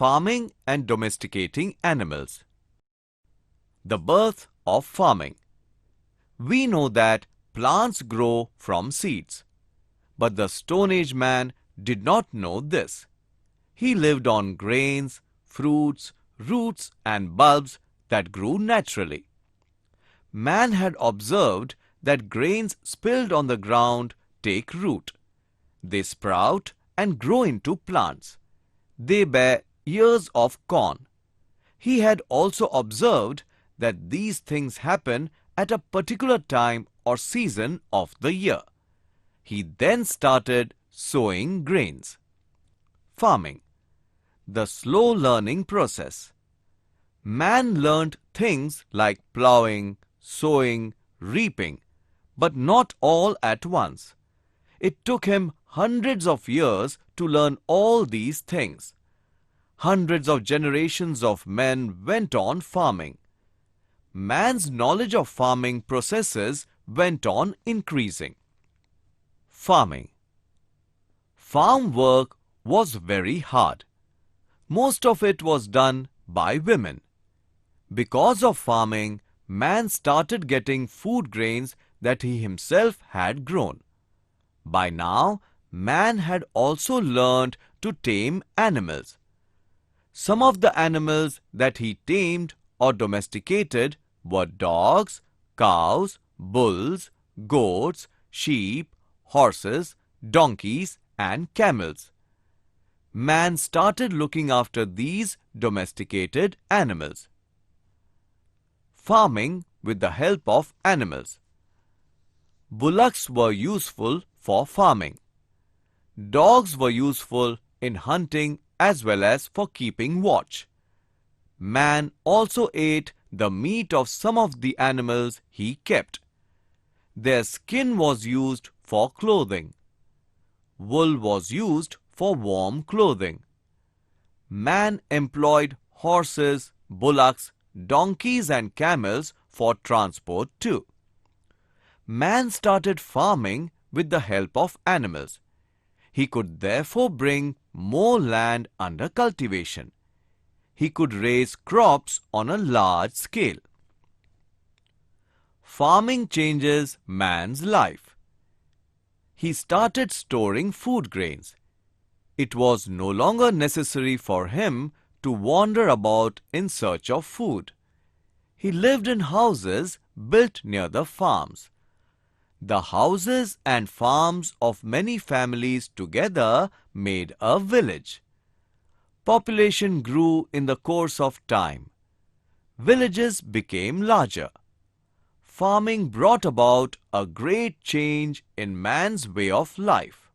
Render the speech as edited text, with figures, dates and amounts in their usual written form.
Farming and domesticating animals. The birth of farming. We know that plants grow from seeds. But the Stone Age man did not know this. He lived on grains, fruits, roots and bulbs that grew naturally. Man had observed that grains spilled on the ground take root. They sprout and grow into plants. They bear ears of corn. He had also observed that these things happen at a particular time or season of the year. He then started sowing grains. Farming. The slow learning process. Man learned things like plowing, sowing, reaping, but not all at once. It took him hundreds of years to learn all these things. Hundreds of generations of men went on farming. Man's knowledge of farming processes went on increasing. Farming. Farm work was very hard. Most of it was done by women. Because of farming, man started getting food grains that he himself had grown. By now, man had also learned to tame animals. Some of the animals that he tamed or domesticated were dogs, cows, bulls, goats, sheep, horses, donkeys, and camels. Man started looking after these domesticated animals. Farming with the help of animals. Bullocks were useful for farming. Dogs were useful in hunting as well as for keeping watch. Man also ate the meat of some of the animals he kept. Their skin was used for clothing. Wool was used for warm clothing. Man employed horses, bullocks, donkeys and camels for transport too. Man started farming with the help of animals. He could therefore bring more land under cultivation. He could raise crops on a large scale. Farming changes man's life. He started storing food grains. It was no longer necessary for him to wander about in search of food. He lived in houses built near the farms. The houses and farms of many families together made a village. Population grew in the course of time. Villages became larger. Farming brought about a great change in man's way of life.